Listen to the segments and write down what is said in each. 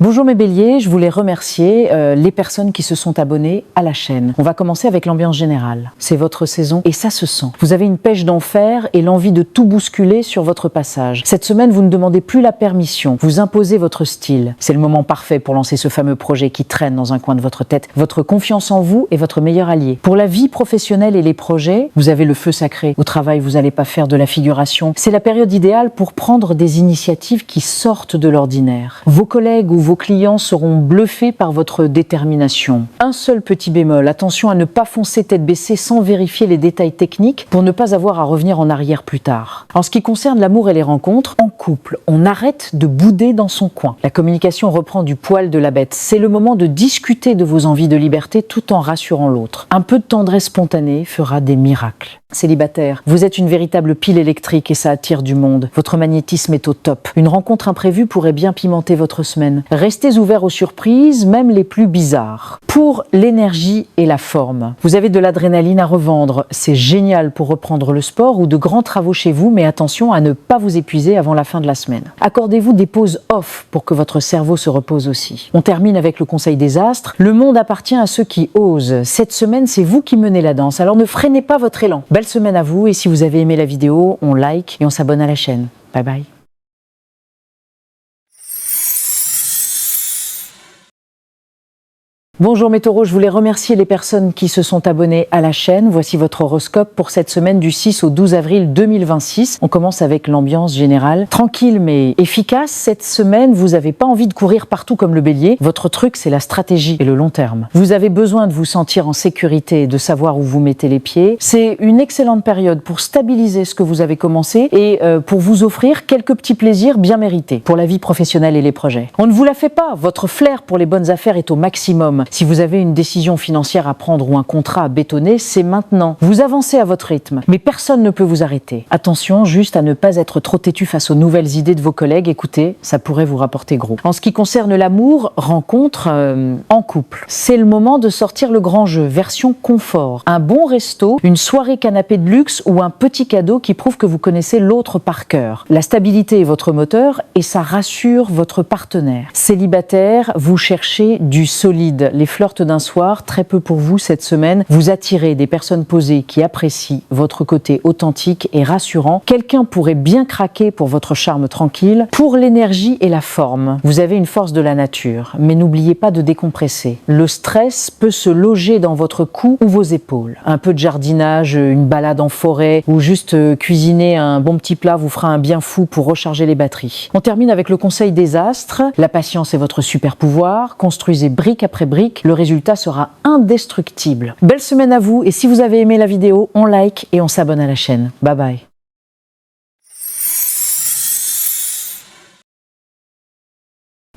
Bonjour mes béliers, je voulais remercier les personnes qui se sont abonnées à la chaîne. On va commencer avec l'ambiance générale. C'est votre saison et ça se sent. Vous avez une pêche d'enfer et l'envie de tout bousculer sur votre passage. Cette semaine, vous ne demandez plus la permission, vous imposez votre style. C'est le moment parfait pour lancer ce fameux projet qui traîne dans un coin de votre tête. Votre confiance en vous est votre meilleur allié. Pour la vie professionnelle et les projets, vous avez le feu sacré. Au travail, vous n'allez pas faire de la figuration. C'est la période idéale pour prendre des initiatives qui sortent de l'ordinaire. Vos collègues ou vos clients seront bluffés par votre détermination. Un seul petit bémol, attention à ne pas foncer tête baissée sans vérifier les détails techniques pour ne pas avoir à revenir en arrière plus tard. En ce qui concerne l'amour et les rencontres, en couple, on arrête de bouder dans son coin. La communication reprend du poil de la bête. C'est le moment de discuter de vos envies de liberté tout en rassurant l'autre. Un peu de tendresse spontanée fera des miracles. Célibataire, vous êtes une véritable pile électrique et ça attire du monde. Votre magnétisme est au top. Une rencontre imprévue pourrait bien pimenter votre semaine. Restez ouvert aux surprises, même les plus bizarres. Pour l'énergie et la forme, vous avez de l'adrénaline à revendre. C'est génial pour reprendre le sport ou de grands travaux chez vous, mais attention à ne pas vous épuiser avant la fin de la semaine. Accordez-vous des pauses off pour que votre cerveau se repose aussi. On termine avec le conseil des astres. Le monde appartient à ceux qui osent. Cette semaine, c'est vous qui menez la danse, alors ne freinez pas votre élan. Belle semaine à vous et si vous avez aimé la vidéo, on like et on s'abonne à la chaîne. Bye bye. Bonjour mes taureaux, je voulais remercier les personnes qui se sont abonnées à la chaîne. Voici votre horoscope pour cette semaine du 6 au 12 avril 2026. On commence avec l'ambiance générale. Tranquille mais efficace, cette semaine, vous n'avez pas envie de courir partout comme le bélier. Votre truc, c'est la stratégie et le long terme. Vous avez besoin de vous sentir en sécurité et de savoir où vous mettez les pieds. C'est une excellente période pour stabiliser ce que vous avez commencé et pour vous offrir quelques petits plaisirs bien mérités pour la vie professionnelle et les projets. On ne vous la fait pas, votre flair pour les bonnes affaires est au maximum. Si vous avez une décision financière à prendre ou un contrat à bétonner, c'est maintenant. Vous avancez à votre rythme, mais personne ne peut vous arrêter. Attention juste à ne pas être trop têtu face aux nouvelles idées de vos collègues. Écoutez, ça pourrait vous rapporter gros. En ce qui concerne l'amour, rencontre en couple. C'est le moment de sortir le grand jeu, version confort. Un bon resto, une soirée canapé de luxe ou un petit cadeau qui prouve que vous connaissez l'autre par cœur. La stabilité est votre moteur et ça rassure votre partenaire. Célibataire, vous cherchez du solide. Les flirts d'un soir, très peu pour vous cette semaine. Vous attirez des personnes posées qui apprécient votre côté authentique et rassurant. Quelqu'un pourrait bien craquer pour votre charme tranquille. Pour l'énergie et la forme, vous avez une force de la nature, mais n'oubliez pas de décompresser. Le stress peut se loger dans votre cou ou vos épaules. Un peu de jardinage, une balade en forêt ou juste cuisiner un bon petit plat vous fera un bien fou pour recharger les batteries. On termine avec le conseil des astres. La patience est votre super pouvoir. Construisez brique après brique. Le résultat sera indestructible. Belle semaine à vous et si vous avez aimé la vidéo, on like et on s'abonne à la chaîne. Bye bye.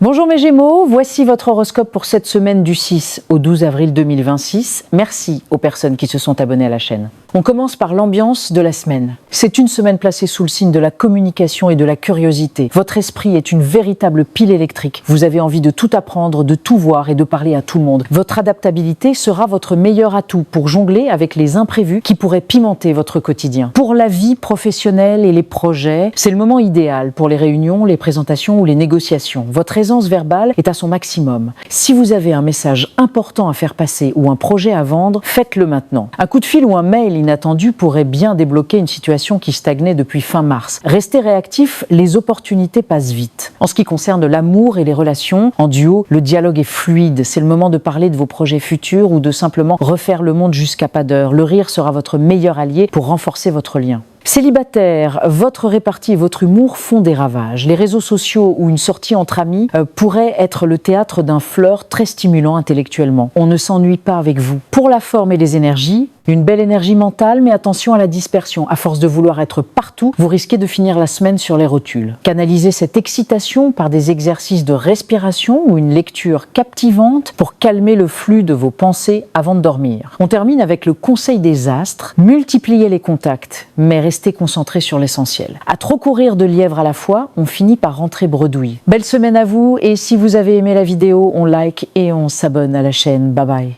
Bonjour mes Gémeaux, voici votre horoscope pour cette semaine du 6 au 12 avril 2026. Merci aux personnes qui se sont abonnées à la chaîne. On commence par l'ambiance de la semaine. C'est une semaine placée sous le signe de la communication et de la curiosité. Votre esprit est une véritable pile électrique. Vous avez envie de tout apprendre, de tout voir et de parler à tout le monde. Votre adaptabilité sera votre meilleur atout pour jongler avec les imprévus qui pourraient pimenter votre quotidien. Pour la vie professionnelle et les projets, c'est le moment idéal pour les réunions, les présentations ou les négociations. Votre aisance verbale est à son maximum. Si vous avez un message important à faire passer ou un projet à vendre, faites-le maintenant. Un coup de fil ou un mail inattendu pourrait bien débloquer une situation qui stagnait depuis fin mars. Restez réactif, les opportunités passent vite. En ce qui concerne l'amour et les relations, en duo, le dialogue est fluide. C'est le moment de parler de vos projets futurs ou de simplement refaire le monde jusqu'à pas d'heure. Le rire sera votre meilleur allié pour renforcer votre lien. Célibataire, votre répartie et votre humour font des ravages. Les réseaux sociaux ou une sortie entre amis pourraient être le théâtre d'un flirt très stimulant intellectuellement. On ne s'ennuie pas avec vous. Pour la forme et les énergies, une belle énergie mentale, mais attention à la dispersion. À force de vouloir être partout, vous risquez de finir la semaine sur les rotules. Canalisez cette excitation par des exercices de respiration ou une lecture captivante pour calmer le flux de vos pensées avant de dormir. On termine avec le conseil des astres. Multipliez les contacts, mais restez concentré sur l'essentiel. À trop courir de lièvres à la fois, on finit par rentrer bredouille. Belle semaine à vous et si vous avez aimé la vidéo, on like et on s'abonne à la chaîne. Bye bye.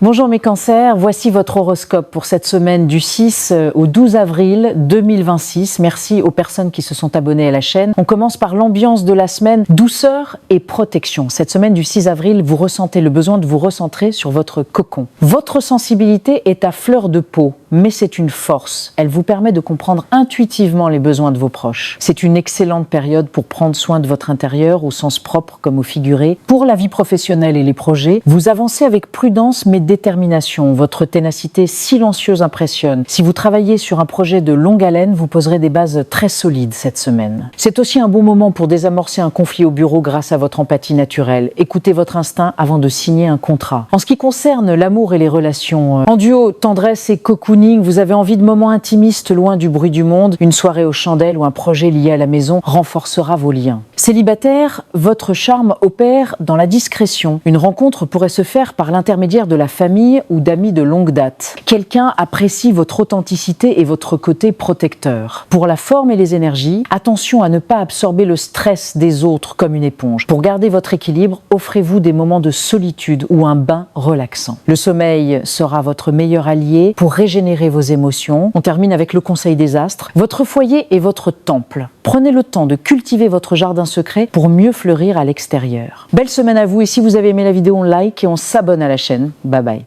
Bonjour mes cancers, voici votre horoscope pour cette semaine du 6 au 12 avril 2026. Merci aux personnes qui se sont abonnées à la chaîne. On commence par l'ambiance de la semaine, douceur et protection. Cette semaine du 6 avril, vous ressentez le besoin de vous recentrer sur votre cocon. Votre sensibilité est à fleur de peau, mais c'est une force. Elle vous permet de comprendre intuitivement les besoins de vos proches. C'est une excellente période pour prendre soin de votre intérieur, au sens propre comme au figuré. Pour la vie professionnelle et les projets, vous avancez avec prudence mais détermination. Votre ténacité silencieuse impressionne. Si vous travaillez sur un projet de longue haleine, vous poserez des bases très solides cette semaine. C'est aussi un bon moment pour désamorcer un conflit au bureau grâce à votre empathie naturelle. Écoutez votre instinct avant de signer un contrat. En ce qui concerne l'amour et les relations, en duo, tendresse et cocooning, vous avez envie de moments intimistes loin du bruit du monde. Une soirée aux chandelles ou un projet lié à la maison renforcera vos liens. Célibataire, votre charme opère dans la discrétion. Une rencontre pourrait se faire par l'intermédiaire de la famille ou d'amis de longue date. Quelqu'un apprécie votre authenticité et votre côté protecteur. Pour la forme et les énergies, attention à ne pas absorber le stress des autres comme une éponge. Pour garder votre équilibre, offrez-vous des moments de solitude ou un bain relaxant. Le sommeil sera votre meilleur allié pour régénérer vos émotions. On termine avec le conseil des astres. Votre foyer est votre temple. Prenez le temps de cultiver votre jardin secret pour mieux fleurir à l'extérieur. Belle semaine à vous et si vous avez aimé la vidéo, on like et on s'abonne à la chaîne. Bye bye.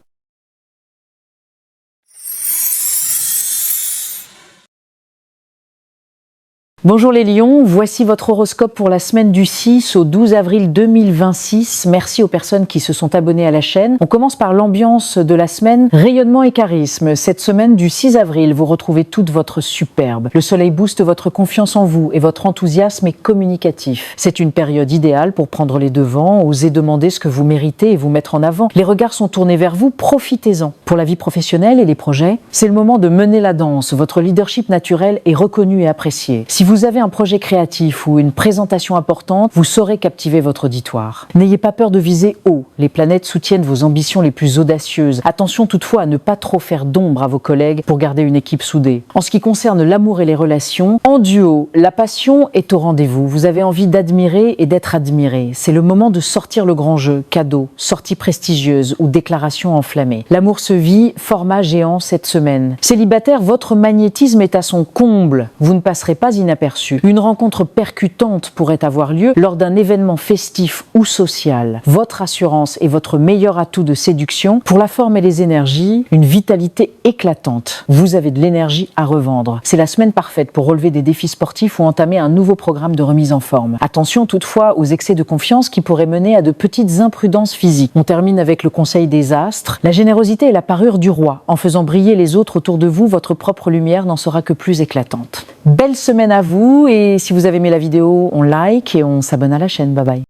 Bonjour les lions, voici votre horoscope pour la semaine du 6 au 12 avril 2026. Merci aux personnes qui se sont abonnées à la chaîne. On commence par l'ambiance de la semaine, rayonnement et charisme. Cette semaine du 6 avril, vous retrouvez toute votre superbe. Le soleil booste votre confiance en vous et votre enthousiasme est communicatif. C'est une période idéale pour prendre les devants, oser demander ce que vous méritez et vous mettre en avant. Les regards sont tournés vers vous, profitez-en. Pour la vie professionnelle et les projets, c'est le moment de mener la danse. Votre leadership naturel est reconnu et apprécié. Si vous avez un projet créatif ou une présentation importante, vous saurez captiver votre auditoire. N'ayez pas peur de viser haut. Les planètes soutiennent vos ambitions les plus audacieuses. Attention toutefois à ne pas trop faire d'ombre à vos collègues pour garder une équipe soudée. En ce qui concerne l'amour et les relations, en duo, la passion est au rendez-vous. Vous avez envie d'admirer et d'être admiré. C'est le moment de sortir le grand jeu, cadeau, sortie prestigieuse ou déclaration enflammée. L'amour se vit, format géant cette semaine. Célibataire, votre magnétisme est à son comble. Vous ne passerez pas inaperçu. Une rencontre percutante pourrait avoir lieu lors d'un événement festif ou social. Votre assurance est votre meilleur atout de séduction. Pour la forme et les énergies, une vitalité éclatante. Vous avez de l'énergie à revendre. C'est la semaine parfaite pour relever des défis sportifs ou entamer un nouveau programme de remise en forme. Attention toutefois aux excès de confiance qui pourraient mener à de petites imprudences physiques. On termine avec le conseil des astres. La générosité est la parure du roi. En faisant briller les autres autour de vous, votre propre lumière n'en sera que plus éclatante. Belle semaine à vous et si vous avez aimé la vidéo, on like et on s'abonne à la chaîne. Bye bye.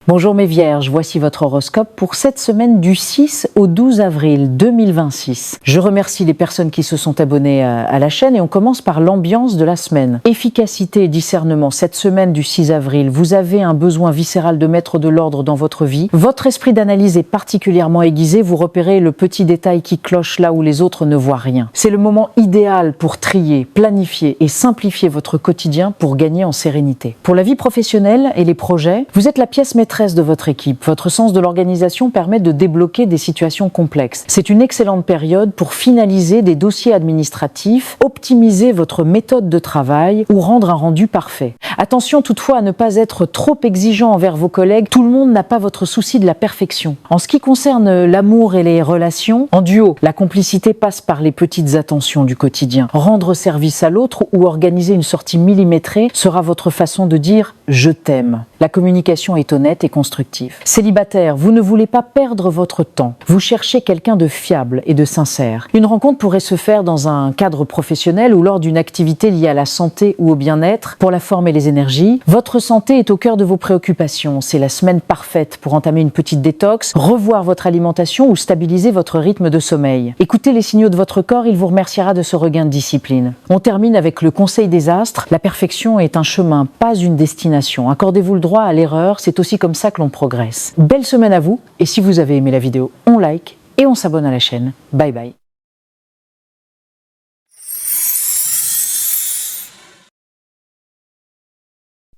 Bonjour mes vierges, voici votre horoscope pour cette semaine du 6 au 12 avril 2026. Je remercie les personnes qui se sont abonnées à la chaîne et on commence par l'ambiance de la semaine. Efficacité et discernement, cette semaine du 6 avril, vous avez un besoin viscéral de mettre de l'ordre dans votre vie. Votre esprit d'analyse est particulièrement aiguisé, vous repérez le petit détail qui cloche là où les autres ne voient rien. C'est le moment idéal pour trier, planifier et simplifier votre quotidien pour gagner en sérénité. Pour la vie professionnelle et les projets, vous êtes la pièce maîtresse de votre équipe. Votre sens de l'organisation permet de débloquer des situations complexes. C'est une excellente période pour finaliser des dossiers administratifs, optimiser votre méthode de travail ou rendre un rendu parfait. Attention toutefois à ne pas être trop exigeant envers vos collègues. Tout le monde n'a pas votre souci de la perfection. En ce qui concerne l'amour et les relations, en duo, la complicité passe par les petites attentions du quotidien. Rendre service à l'autre ou organiser une sortie millimétrée sera votre façon de dire « je t'aime ». La communication est honnête et constructive. Célibataire, vous ne voulez pas perdre votre temps. Vous cherchez quelqu'un de fiable et de sincère. Une rencontre pourrait se faire dans un cadre professionnel ou lors d'une activité liée à la santé ou au bien-être. Pour la forme et les énergies, votre santé est au cœur de vos préoccupations. C'est la semaine parfaite pour entamer une petite détox, revoir votre alimentation ou stabiliser votre rythme de sommeil. Écoutez les signaux de votre corps, il vous remerciera de ce regain de discipline. On termine avec le conseil des astres. La perfection est un chemin, pas une destination. Accordez-vous le droit à l'erreur, c'est aussi comme ça que l'on progresse. Belle semaine à vous, et si vous avez aimé la vidéo, on like et on s'abonne à la chaîne. Bye bye.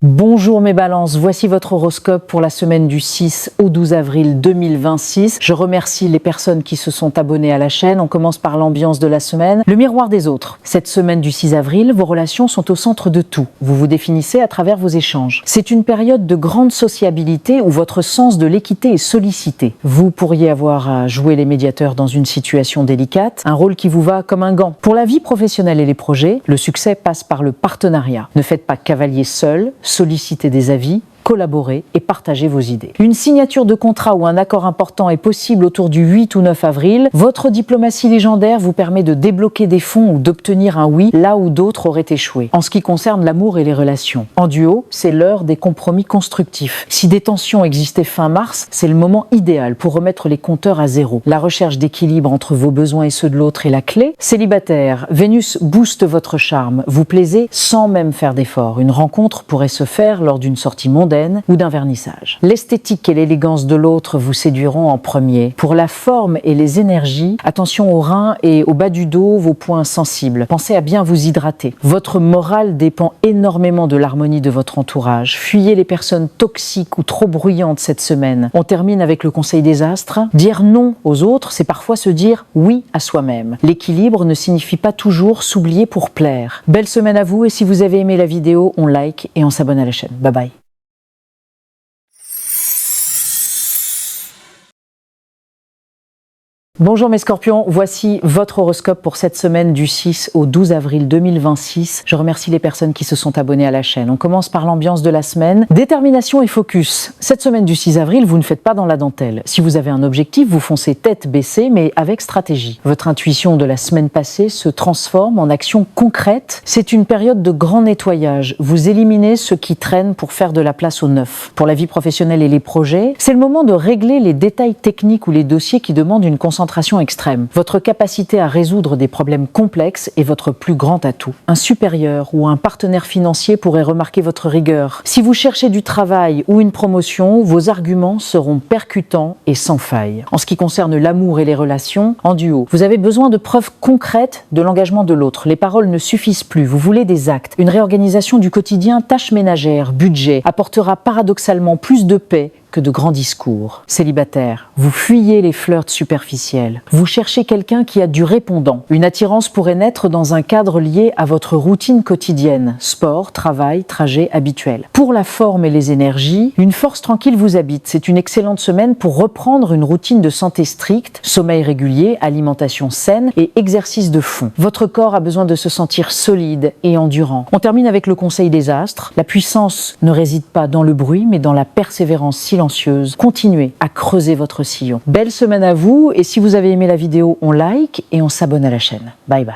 Bonjour mes balances, voici votre horoscope pour la semaine du 6 au 12 avril 2026. Je remercie les personnes qui se sont abonnées à la chaîne. On commence par l'ambiance de la semaine. Le miroir des autres. Cette semaine du 6 avril, vos relations sont au centre de tout. Vous vous définissez à travers vos échanges. C'est une période de grande sociabilité où votre sens de l'équité est sollicité. Vous pourriez avoir à jouer les médiateurs dans une situation délicate, un rôle qui vous va comme un gant. Pour la vie professionnelle et les projets, le succès passe par le partenariat. Ne faites pas cavalier seul, sollicitez des avis, collaborez et partagez vos idées. Une signature de contrat ou un accord important est possible autour du 8 ou 9 avril. Votre diplomatie légendaire vous permet de débloquer des fonds ou d'obtenir un oui là où d'autres auraient échoué. En ce qui concerne l'amour et les relations, en duo, c'est l'heure des compromis constructifs. Si des tensions existaient fin mars, c'est le moment idéal pour remettre les compteurs à zéro. La recherche d'équilibre entre vos besoins et ceux de l'autre est la clé. Célibataire, Vénus booste votre charme. Vous plaisez sans même faire d'efforts. Une rencontre pourrait se faire lors d'une sortie mondaine ou d'un vernissage. L'esthétique et l'élégance de l'autre vous séduiront en premier. Pour la forme et les énergies, attention aux reins et au bas du dos, vos points sensibles. Pensez à bien vous hydrater. Votre morale dépend énormément de l'harmonie de votre entourage. Fuyez les personnes toxiques ou trop bruyantes cette semaine. On termine avec le conseil des astres. Dire non aux autres, c'est parfois se dire oui à soi-même. L'équilibre ne signifie pas toujours s'oublier pour plaire. Belle semaine à vous et si vous avez aimé la vidéo, on like et on s'abonne à la chaîne. Bye bye. Bonjour mes scorpions, voici votre horoscope pour cette semaine du 6 au 12 avril 2026. Je remercie les personnes qui se sont abonnées à la chaîne. On commence par l'ambiance de la semaine. Détermination et focus. Cette semaine du 6 avril, vous ne faites pas dans la dentelle. Si vous avez un objectif, vous foncez tête baissée mais avec stratégie. Votre intuition de la semaine passée se transforme en action concrète. C'est une période de grand nettoyage. Vous éliminez ce qui traîne pour faire de la place au neuf. Pour la vie professionnelle et les projets, c'est le moment de régler les détails techniques ou les dossiers qui demandent une concentration extrême. Votre capacité à résoudre des problèmes complexes est votre plus grand atout. Un supérieur ou un partenaire financier pourrait remarquer votre rigueur. Si vous cherchez du travail ou une promotion, vos arguments seront percutants et sans faille. En ce qui concerne l'amour et les relations, en duo, vous avez besoin de preuves concrètes de l'engagement de l'autre. Les paroles ne suffisent plus, vous voulez des actes. Une réorganisation du quotidien, tâches ménagères, budget, apportera paradoxalement plus de paix que de grands discours. Célibataire, vous fuyez les flirts superficiels. Vous cherchez quelqu'un qui a du répondant. Une attirance pourrait naître dans un cadre lié à votre routine quotidienne. Sport, travail, trajet habituel. Pour la forme et les énergies, une force tranquille vous habite. C'est une excellente semaine pour reprendre une routine de santé stricte, sommeil régulier, alimentation saine et exercice de fond. Votre corps a besoin de se sentir solide et endurant. On termine avec le conseil des astres. La puissance ne réside pas dans le bruit, mais dans la persévérance silencieuse. Continuez à creuser votre sillon. Belle semaine à vous et si vous avez aimé la vidéo, on like et on s'abonne à la chaîne. Bye bye.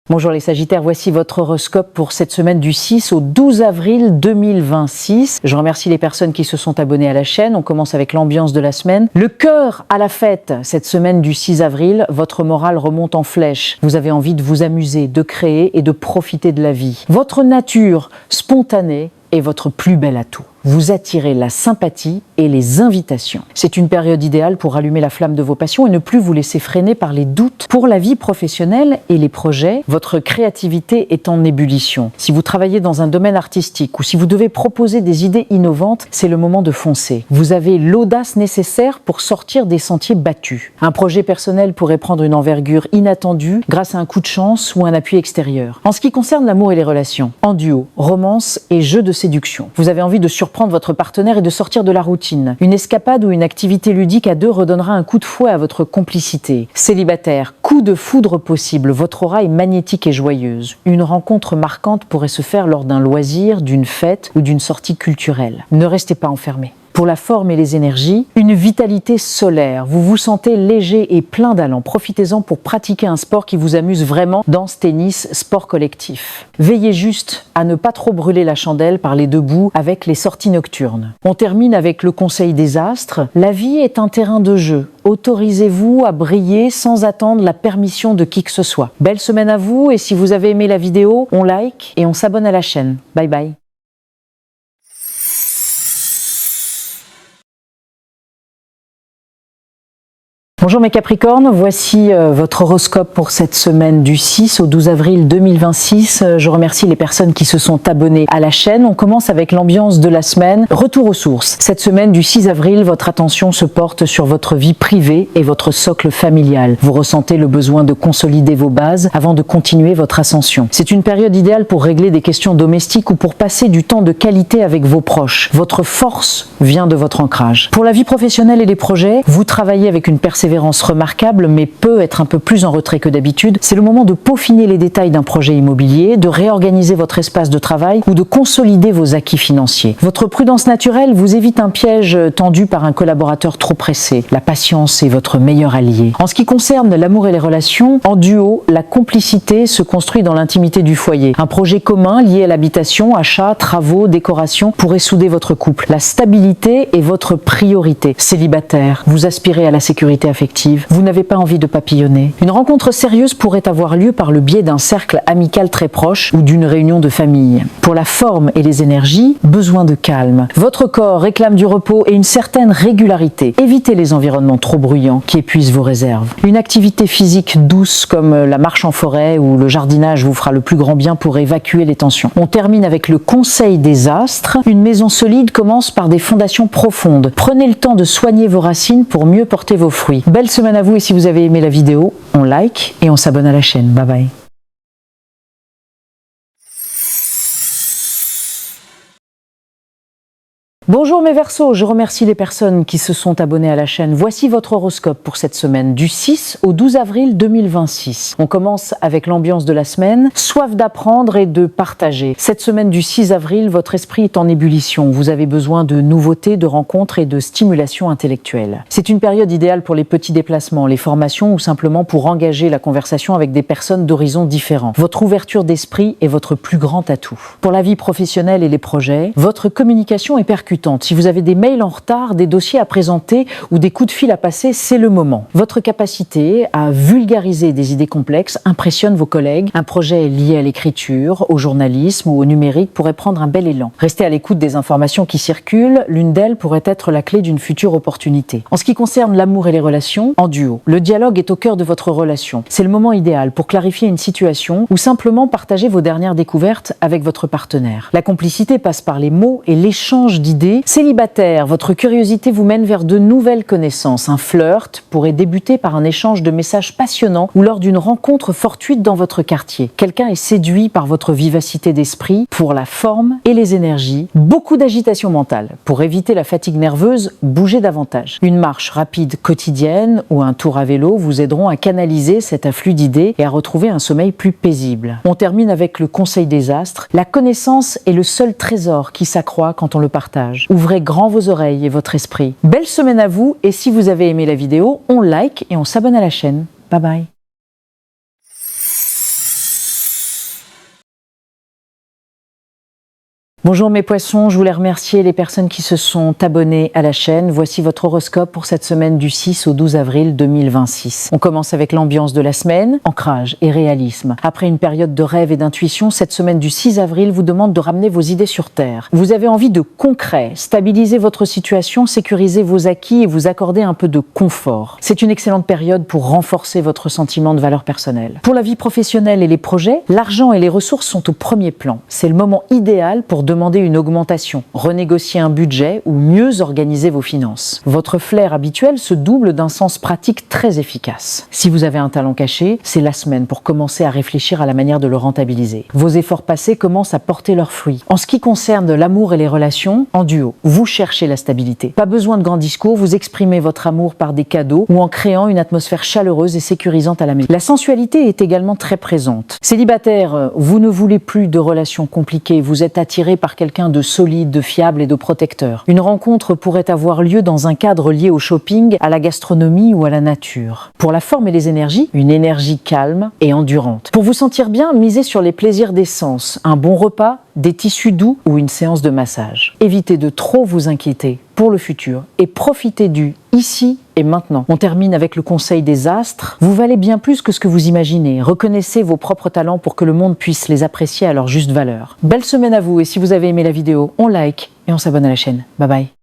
Bonjour les Sagittaires, voici votre horoscope pour cette semaine du 6 au 12 avril 2026. Je remercie les personnes qui se sont abonnées à la chaîne. On commence avec l'ambiance de la semaine. Le cœur à la fête. Cette semaine du 6 avril, votre morale remonte en flèche. Vous avez envie de vous amuser, de créer et de profiter de la vie. Votre nature spontanée est votre plus bel atout. Vous attirez la sympathie et les invitations. C'est une période idéale pour allumer la flamme de vos passions et ne plus vous laisser freiner par les doutes. Pour la vie professionnelle et les projets, votre créativité est en ébullition. Si vous travaillez dans un domaine artistique ou si vous devez proposer des idées innovantes, c'est le moment de foncer. Vous avez l'audace nécessaire pour sortir des sentiers battus. Un projet personnel pourrait prendre une envergure inattendue grâce à un coup de chance ou un appui extérieur. En ce qui concerne l'amour et les relations, en duo, romance et jeu de séduction, vous avez envie de surprendre votre partenaire et de sortir de la routine. Une escapade ou une activité ludique à deux redonnera un coup de fouet à votre complicité. Célibataire, coup de foudre possible, votre aura est magnétique et joyeuse. Une rencontre marquante pourrait se faire lors d'un loisir, d'une fête ou d'une sortie culturelle. Ne restez pas enfermé. Pour la forme et les énergies, une vitalité solaire. Vous vous sentez léger et plein d'allant. Profitez-en pour pratiquer un sport qui vous amuse vraiment. Danse, tennis, sport collectif. Veillez juste à ne pas trop brûler la chandelle par les deux bouts avec les sorties nocturnes. On termine avec le conseil des astres. La vie est un terrain de jeu. Autorisez-vous à briller sans attendre la permission de qui que ce soit. Belle semaine à vous et si vous avez aimé la vidéo, on like et on s'abonne à la chaîne. Bye bye. Bonjour mes Capricornes, voici votre horoscope pour cette semaine du 6 au 12 avril 2026. Je remercie les personnes qui se sont abonnées à la chaîne. On commence avec l'ambiance de la semaine. Retour aux sources. Cette semaine du 6 avril, votre attention se porte sur votre vie privée et votre socle familial. Vous ressentez le besoin de consolider vos bases avant de continuer votre ascension. C'est une période idéale pour régler des questions domestiques ou pour passer du temps de qualité avec vos proches. Votre force vient de votre ancrage. Pour la vie professionnelle et les projets, vous travaillez avec une persévérance remarquable, mais peut être un peu plus en retrait que d'habitude. C'est le moment de peaufiner les détails d'un projet immobilier, de réorganiser votre espace de travail ou de consolider vos acquis financiers. Votre prudence naturelle vous évite un piège tendu par un collaborateur trop pressé. La patience est votre meilleur allié. En ce qui concerne l'amour et les relations, en duo, la complicité se construit dans l'intimité du foyer. Un projet commun lié à l'habitation, achat, travaux, décoration pourrait souder votre couple. La stabilité est votre priorité. Célibataire, vous aspirez à la sécurité affective. Vous n'avez pas envie de papillonner. Une rencontre sérieuse pourrait avoir lieu par le biais d'un cercle amical très proche ou d'une réunion de famille. Pour la forme et les énergies, besoin de calme. Votre corps réclame du repos et une certaine régularité. Évitez les environnements trop bruyants qui épuisent vos réserves. Une activité physique douce comme la marche en forêt ou le jardinage vous fera le plus grand bien pour évacuer les tensions. On termine avec le conseil des astres. Une maison solide commence par des fondations profondes. Prenez le temps de soigner vos racines pour mieux porter vos fruits. Belle semaine à vous et si vous avez aimé la vidéo, on like et on s'abonne à la chaîne. Bye bye. Bonjour mes Verseaux, je remercie les personnes qui se sont abonnées à la chaîne. Voici votre horoscope pour cette semaine du 6 au 12 avril 2026. On commence avec l'ambiance de la semaine, soif d'apprendre et de partager. Cette semaine du 6 avril, votre esprit est en ébullition. Vous avez besoin de nouveautés, de rencontres et de stimulation intellectuelle. C'est une période idéale pour les petits déplacements, les formations ou simplement pour engager la conversation avec des personnes d'horizons différents. Votre ouverture d'esprit est votre plus grand atout. Pour la vie professionnelle et les projets, votre communication est percutante. Si vous avez des mails en retard, des dossiers à présenter ou des coups de fil à passer, c'est le moment. Votre capacité à vulgariser des idées complexes impressionne vos collègues. Un projet lié à l'écriture, au journalisme ou au numérique pourrait prendre un bel élan. Restez à l'écoute des informations qui circulent. L'une d'elles pourrait être la clé d'une future opportunité. En ce qui concerne l'amour et les relations, en duo, le dialogue est au cœur de votre relation. C'est le moment idéal pour clarifier une situation ou simplement partager vos dernières découvertes avec votre partenaire. La complicité passe par les mots et l'échange d'idées. Célibataire, votre curiosité vous mène vers de nouvelles connaissances. Un flirt pourrait débuter par un échange de messages passionnants ou lors d'une rencontre fortuite dans votre quartier. Quelqu'un est séduit par votre vivacité d'esprit. Pour la forme et les énergies, beaucoup d'agitation mentale. Pour éviter la fatigue nerveuse, bougez davantage. Une marche rapide quotidienne ou un tour à vélo vous aideront à canaliser cet afflux d'idées et à retrouver un sommeil plus paisible. On termine avec le conseil des astres. La connaissance est le seul trésor qui s'accroît quand on le partage. Ouvrez grand vos oreilles et votre esprit. Belle semaine à vous et si vous avez aimé la vidéo, on like et on s'abonne à la chaîne. Bye bye. Bonjour mes poissons, je voulais remercier les personnes qui se sont abonnées à la chaîne. Voici votre horoscope pour cette semaine du 6 au 12 avril 2026. On commence avec l'ambiance de la semaine, ancrage et réalisme. Après une période de rêve et d'intuition, cette semaine du 6 avril vous demande de ramener vos idées sur terre. Vous avez envie de concret, stabiliser votre situation, sécuriser vos acquis et vous accorder un peu de confort. C'est une excellente période pour renforcer votre sentiment de valeur personnelle. Pour la vie professionnelle et les projets, l'argent et les ressources sont au premier plan. C'est le moment idéal pour demander une augmentation, renégocier un budget ou mieux organiser vos finances. Votre flair habituel se double d'un sens pratique très efficace. Si vous avez un talent caché, c'est la semaine pour commencer à réfléchir à la manière de le rentabiliser. Vos efforts passés commencent à porter leurs fruits. En ce qui concerne l'amour et les relations, en duo, vous cherchez la stabilité. Pas besoin de grands discours, vous exprimez votre amour par des cadeaux ou en créant une atmosphère chaleureuse et sécurisante à la maison. La sensualité est également très présente. Célibataire, vous ne voulez plus de relations compliquées, vous êtes attiré par quelqu'un de solide, de fiable et de protecteur. Une rencontre pourrait avoir lieu dans un cadre lié au shopping, à la gastronomie ou à la nature. Pour la forme et les énergies, une énergie calme et endurante. Pour vous sentir bien, misez sur les plaisirs des sens, un bon repas, des tissus doux ou une séance de massage. Évitez de trop vous inquiéter pour le futur et profitez du ici et maintenant. On termine avec le conseil des astres. Vous valez bien plus que ce que vous imaginez. Reconnaissez vos propres talents pour que le monde puisse les apprécier à leur juste valeur. Belle semaine à vous et si vous avez aimé la vidéo, on like et on s'abonne à la chaîne. Bye bye.